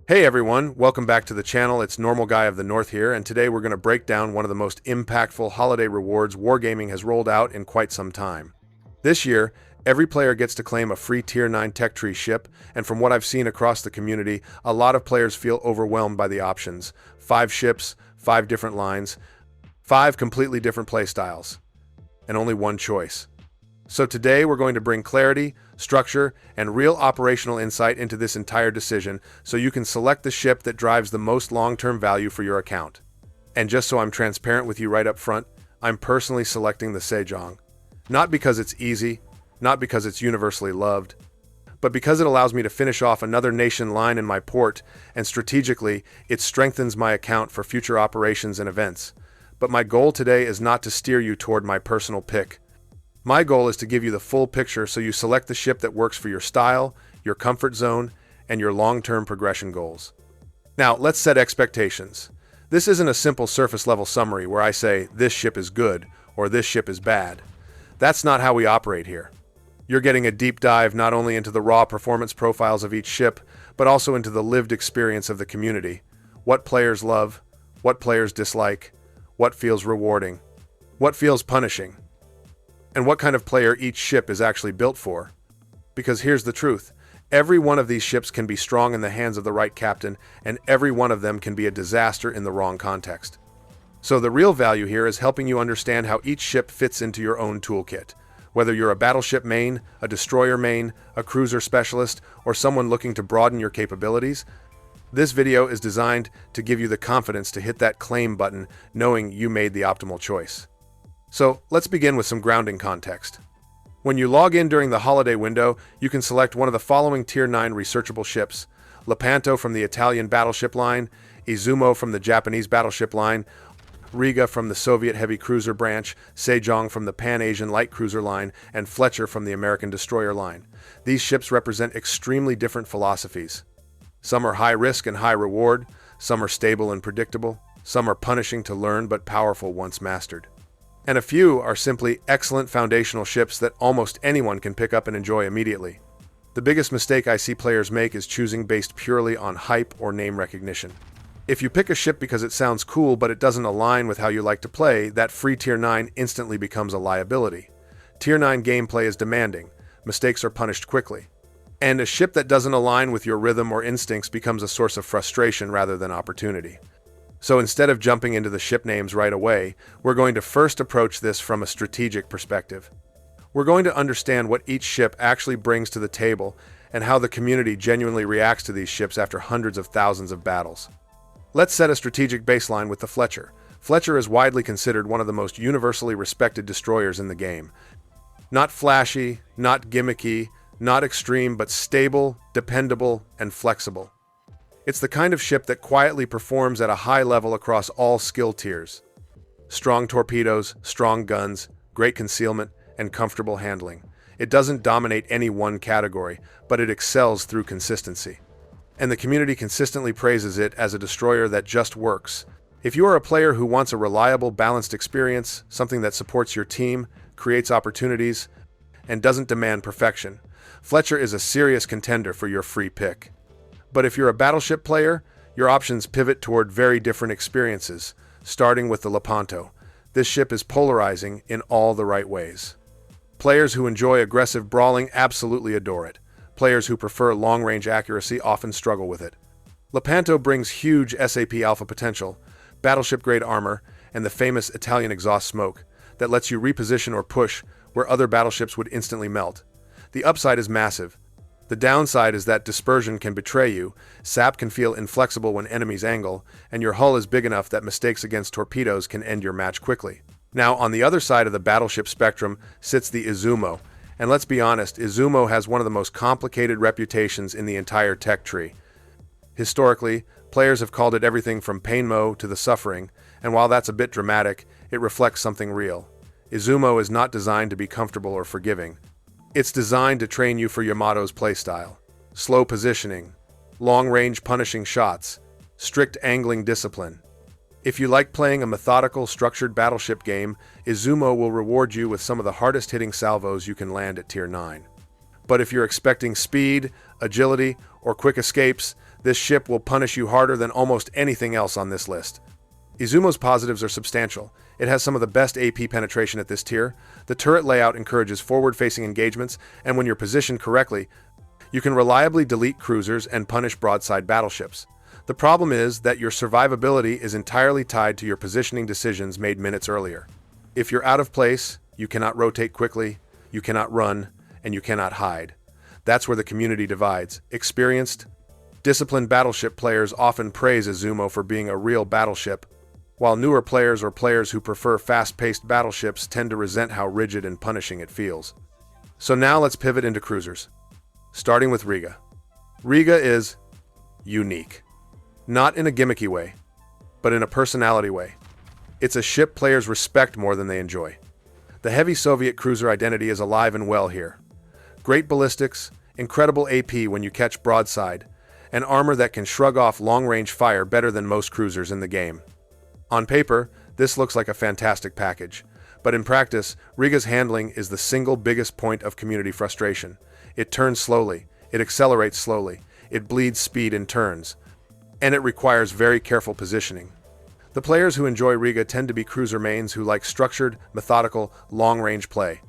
Hey everyone, welcome back to the channel. It's Normal Guy of the North here, and today we're going to break down one of the most impactful holiday rewards wargaming has rolled out in quite some time. This year, every player gets to claim a free Tier 9 tech tree ship, and from what I've seen across the community, a lot of players feel overwhelmed by the options. 5 ships, 5 different lines, 5 completely different playstyles, and only one choice. So today we're going to bring clarity, structure, and real operational insight into this entire decision so you can select the ship that drives the most long-term value for your account. And just so I'm transparent with you right up front, I'm personally selecting the Sejong. Not because it's easy, not because it's universally loved, but because it allows me to finish off another nation line in my port, and strategically, it strengthens my account for future operations and events. But my goal today is not to steer you toward my personal pick. My goal is to give you the full picture so you select the ship that works for your style, your comfort zone, and your long-term progression goals. Now, let's set expectations. This isn't a simple surface-level summary where I say, this ship is good, or this ship is bad. That's not how we operate here. You're getting a deep dive not only into the raw performance profiles of each ship, but also into the lived experience of the community. What players love, what players dislike, what feels rewarding, what feels punishing, and what kind of player each ship is actually built for. Because here's the truth. Every one of these ships can be strong in the hands of the right captain, and every one of them can be a disaster in the wrong context. So the real value here is helping you understand how each ship fits into your own toolkit. Whether you're a battleship main, a destroyer main, a cruiser specialist, or someone looking to broaden your capabilities, this video is designed to give you the confidence to hit that claim button knowing you made the optimal choice. So let's begin with some grounding context. When you log in during the holiday window, you can select one of the following Tier 9 researchable ships: Lepanto from the Italian battleship line, Izumo from the Japanese battleship line, Riga from the Soviet heavy cruiser branch, Sejong from the Pan-Asian light cruiser line, and Fletcher from the American destroyer line. These ships represent extremely different philosophies. Some are high risk and high reward, some are stable and predictable, some are punishing to learn but powerful once mastered. And a few are simply excellent foundational ships that almost anyone can pick up and enjoy immediately. The biggest mistake I see players make is choosing based purely on hype or name recognition. If you pick a ship because it sounds cool but it doesn't align with how you like to play, that free Tier 9 instantly becomes a liability. Tier 9 gameplay is demanding, mistakes are punished quickly, and a ship that doesn't align with your rhythm or instincts becomes a source of frustration rather than opportunity. So instead of jumping into the ship names right away, we're going to first approach this from a strategic perspective. We're going to understand what each ship actually brings to the table and how the community genuinely reacts to these ships after hundreds of thousands of battles. Let's set a strategic baseline with the Fletcher. Fletcher is widely considered one of the most universally respected destroyers in the game. Not flashy, not gimmicky, not extreme, but stable, dependable, and flexible. It's the kind of ship that quietly performs at a high level across all skill tiers. Strong torpedoes, strong guns, great concealment, and comfortable handling. It doesn't dominate any one category, but it excels through consistency. And the community consistently praises it as a destroyer that just works. If you are a player who wants a reliable, balanced experience, something that supports your team, creates opportunities, and doesn't demand perfection, Fletcher is a serious contender for your free pick. But if you're a battleship player, your options pivot toward very different experiences, starting with the Lepanto. This ship is polarizing in all the right ways. Players who enjoy aggressive brawling absolutely adore it. Players who prefer long-range accuracy often struggle with it. Lepanto brings huge SAP alpha potential, battleship-grade armor, and the famous Italian exhaust smoke that lets you reposition or push where other battleships would instantly melt. The upside is massive. The downside is that dispersion can betray you, SAP can feel inflexible when enemies angle, and your hull is big enough that mistakes against torpedoes can end your match quickly. Now, on the other side of the battleship spectrum sits the Izumo, and let's be honest, Izumo has one of the most complicated reputations in the entire tech tree. Historically, players have called it everything from painmo to the suffering, and while that's a bit dramatic, it reflects something real. Izumo is not designed to be comfortable or forgiving. It's designed to train you for Yamato's playstyle. Slow positioning, long-range punishing shots, strict angling discipline. If you like playing a methodical, structured battleship game, Izumo will reward you with some of the hardest-hitting salvos you can land at Tier 9. But if you're expecting speed, agility, or quick escapes, This ship will punish you harder than almost anything else on this list. Izumo's positives are substantial. It has some of the best AP penetration at this tier. The turret layout encourages forward-facing engagements, and when you're positioned correctly, you can reliably delete cruisers and punish broadside battleships. The problem is that your survivability is entirely tied to your positioning decisions made minutes earlier. If you're out of place, you cannot rotate quickly, you cannot run, and you cannot hide. That's where the community divides. Experienced, disciplined battleship players often praise Izumo for being a real battleship, while newer players or players who prefer fast-paced battleships tend to resent how rigid and punishing it feels. So now let's pivot into cruisers. Starting with Riga. Riga is unique. Not in a gimmicky way, but in a personality way. It's a ship players respect more than they enjoy. The heavy Soviet cruiser identity is alive and well here. Great ballistics, incredible AP when you catch broadside, and armor that can shrug off long-range fire better than most cruisers in the game. On paper, this looks like a fantastic package, but in practice, Riga's handling is the single biggest point of community frustration. It turns slowly, it accelerates slowly, it bleeds speed in turns, and it requires very careful positioning. The players who enjoy Riga tend to be cruiser mains who like structured, methodical, long-range play.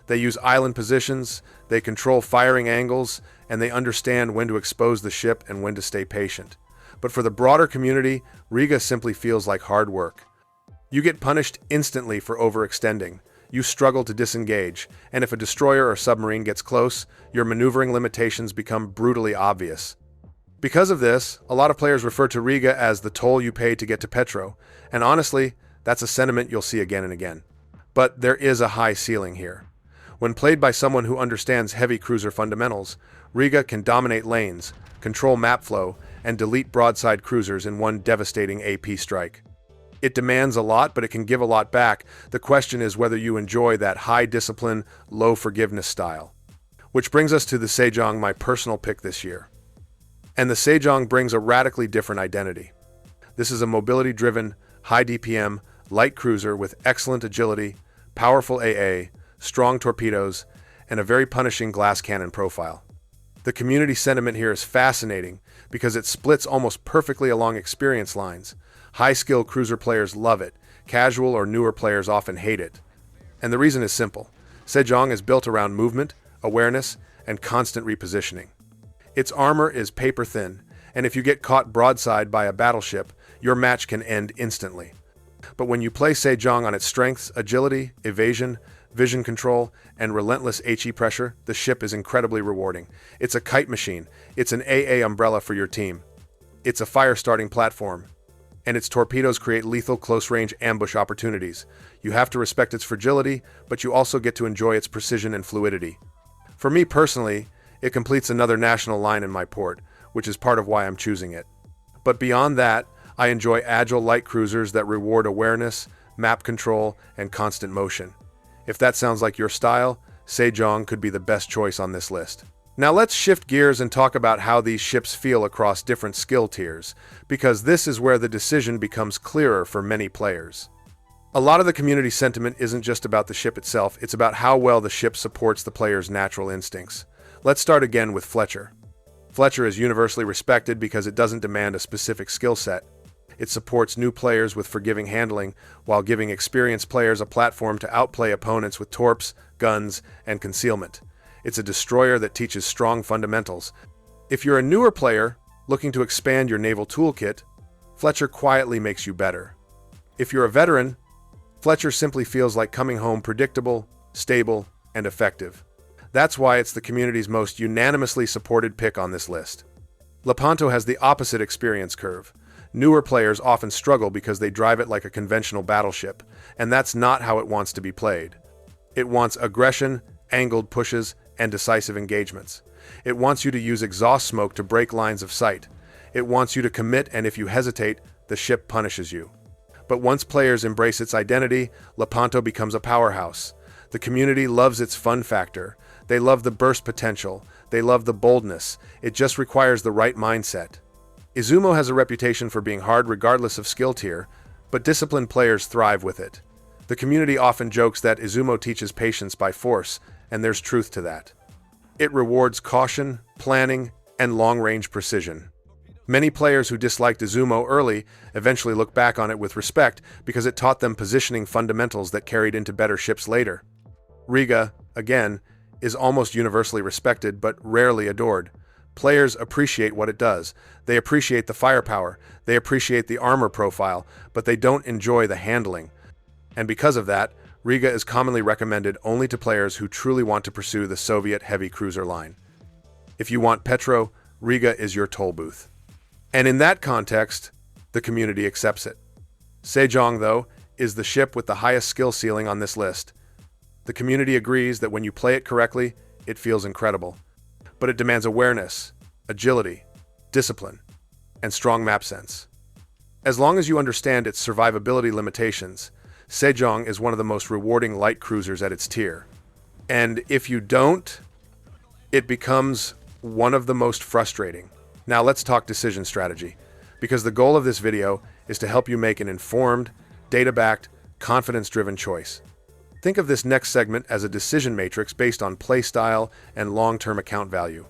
They use island positions, they control firing angles, and they understand when to expose the ship and when to stay patient. But for the broader community, Riga simply feels like hard work. You get punished instantly for overextending. You struggle to disengage, and if a destroyer or submarine gets close, your maneuvering limitations become brutally obvious. Because of this, a lot of players refer to Riga as the toll you pay to get to Petro, and honestly, that's a sentiment you'll see again and again. But there is a high ceiling here. When played by someone who understands heavy cruiser fundamentals, Riga can dominate lanes, control map flow, and delete broadside cruisers in one devastating AP strike. It demands a lot, but it can give a lot back. The question is whether you enjoy that high discipline, low forgiveness style. Which brings us to the Sejong, my personal pick this year. And the Sejong brings a radically different identity. This is a mobility-driven, high DPM, light cruiser with excellent agility, powerful AA, strong torpedoes, and a very punishing glass cannon profile. The community sentiment here is fascinating because it splits almost perfectly along experience lines. High-skill cruiser players love it, casual or newer players often hate it. And the reason is simple. Sejong is built around movement, awareness, and constant repositioning. Its armor is paper-thin, and if you get caught broadside by a battleship, your match can end instantly. But when you play Sejong on its strengths, agility, evasion, vision control, and relentless HE pressure, the ship is incredibly rewarding. It's a kite machine, it's an AA umbrella for your team. It's a fire-starting platform, and its torpedoes create lethal close-range ambush opportunities. You have to respect its fragility, but you also get to enjoy its precision and fluidity. For me personally, it completes another national line in my port, which is part of why I'm choosing it. But beyond that, I enjoy agile light cruisers that reward awareness, map control, and constant motion. If that sounds like your style, Sejong could be the best choice on this list. Now let's shift gears and talk about how these ships feel across different skill tiers, because this is where the decision becomes clearer for many players. A lot of the community sentiment isn't just about the ship itself, it's about how well the ship supports the player's natural instincts. Let's start again with Fletcher. Fletcher is universally respected because it doesn't demand a specific skill set. It supports new players with forgiving handling, while giving experienced players a platform to outplay opponents with torps, guns, and concealment. It's a destroyer that teaches strong fundamentals. If you're a newer player looking to expand your naval toolkit, Fletcher quietly makes you better. If you're a veteran, Fletcher simply feels like coming home predictable, stable, and effective. That's why it's the community's most unanimously supported pick on this list. Lepanto has the opposite experience curve. Newer players often struggle because they drive it like a conventional battleship, and that's not how it wants to be played. It wants aggression, angled pushes, and decisive engagements. It wants you to use exhaust smoke to break lines of sight. It wants you to commit, and if you hesitate, the ship punishes you. But once players embrace its identity, Lepanto becomes a powerhouse. The community loves its fun factor. They love the burst potential. They love the boldness. It just requires the right mindset. Izumo has a reputation for being hard regardless of skill tier, but disciplined players thrive with it. The community often jokes that Izumo teaches patience by force, and there's truth to that. It rewards caution, planning, and long-range precision. Many players who disliked Izumo early eventually look back on it with respect because it taught them positioning fundamentals that carried into better ships later. Riga, again, is almost universally respected but rarely adored. Players appreciate what it does. They appreciate the firepower, they appreciate the armor profile, but they don't enjoy the handling. And because of that, Riga is commonly recommended only to players who truly want to pursue the Soviet heavy cruiser line. If you want Petro, Riga is your toll booth. And in that context, the community accepts it. Sejong, though, is the ship with the highest skill ceiling on this list. The community agrees that when you play it correctly, it feels incredible. But it demands awareness, agility, discipline, and strong map sense. As long as you understand its survivability limitations, Sejong is one of the most rewarding light cruisers at its tier. And if you don't, it becomes one of the most frustrating. Now let's talk decision strategy, because the goal of this video is to help you make an informed, data-backed, confidence-driven choice. Think of this next segment as a decision matrix based on playstyle and long-term account value.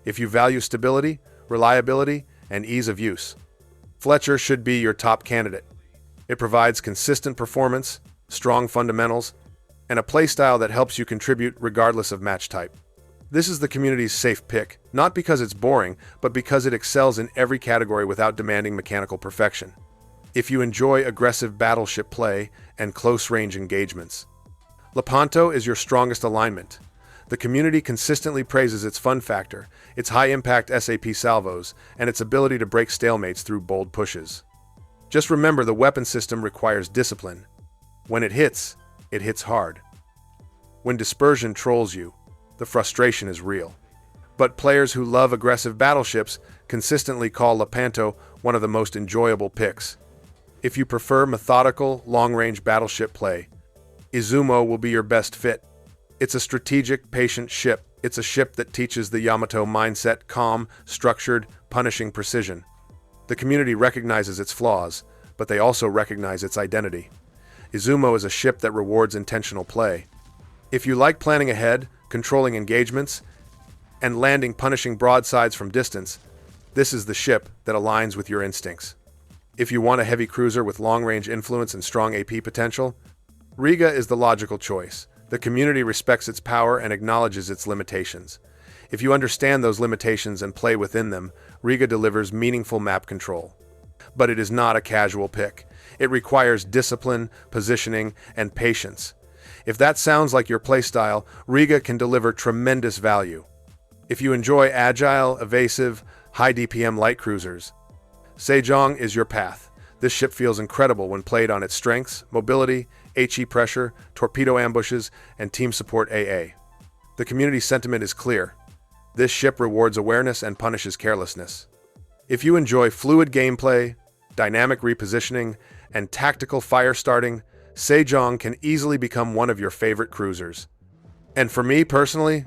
If you value stability, reliability, and ease of use, Fletcher should be your top candidate. It provides consistent performance, strong fundamentals, and a playstyle that helps you contribute regardless of match type. This is the community's safe pick, not because it's boring, but because it excels in every category without demanding mechanical perfection. If you enjoy aggressive battleship play and close-range engagements, Lepanto is your strongest alignment. The community consistently praises its fun factor, its high-impact SAP salvos, and its ability to break stalemates through bold pushes. Just remember, the weapon system requires discipline. When it hits hard. When dispersion trolls you, the frustration is real. But players who love aggressive battleships consistently call Lepanto one of the most enjoyable picks. If you prefer methodical, long-range battleship play, Izumo will be your best fit. It's a strategic, patient ship. It's a ship that teaches the Yamato mindset: calm, structured, punishing precision. The community recognizes its flaws, but they also recognize its identity. Izumo is a ship that rewards intentional play. If you like planning ahead, controlling engagements, and landing punishing broadsides from distance, this is the ship that aligns with your instincts. If you want a heavy cruiser with long-range influence and strong AP potential, Riga is the logical choice. The community respects its power and acknowledges its limitations. If you understand those limitations and play within them, Riga delivers meaningful map control. But it is not a casual pick. It requires discipline, positioning, and patience. If that sounds like your playstyle, Riga can deliver tremendous value. If you enjoy agile, evasive, high DPM light cruisers, Sejong is your path. This ship feels incredible when played on its strengths, mobility, HE pressure, torpedo ambushes, and team support AA. The community sentiment is clear. This ship rewards awareness and punishes carelessness. If you enjoy fluid gameplay, dynamic repositioning, and tactical fire starting, Sejong can easily become one of your favorite cruisers. And for me personally,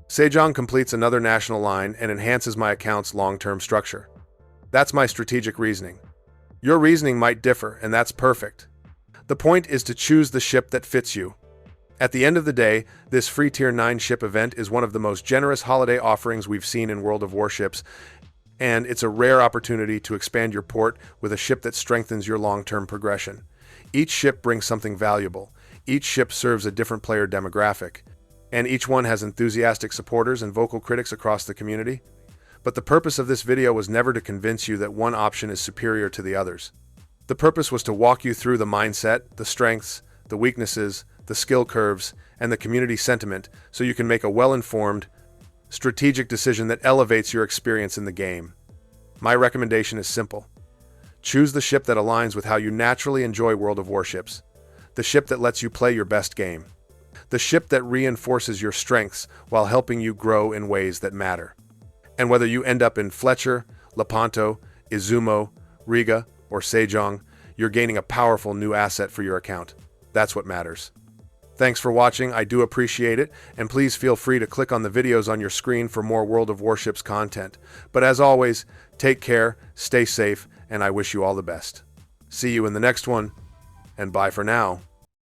Sejong completes another national line and enhances my account's long-term structure. That's my strategic reasoning. Your reasoning might differ, and that's perfect. The point is to choose the ship that fits you. At the end of the day, this free Tier 9 ship event is one of the most generous holiday offerings we've seen in World of Warships, and it's a rare opportunity to expand your port with a ship that strengthens your long-term progression. Each ship brings something valuable. Each ship serves a different player demographic, and each one has enthusiastic supporters and vocal critics across the community. But the purpose of this video was never to convince you that one option is superior to the others. The purpose was to walk you through the mindset, the strengths, the weaknesses, the skill curves, and the community sentiment so you can make a well-informed, strategic decision that elevates your experience in the game. My recommendation is simple. Choose the ship that aligns with how you naturally enjoy World of Warships. The ship that lets you play your best game. The ship that reinforces your strengths while helping you grow in ways that matter. And whether you end up in Fletcher, Lepanto, Izumo, Riga, or Sejong, you're gaining a powerful new asset for your account. That's what matters. Thanks for watching, I do appreciate it, and please feel free to click on the videos on your screen for more World of Warships content. But as always, take care, stay safe, and I wish you all the best. See you in the next one, and bye for now.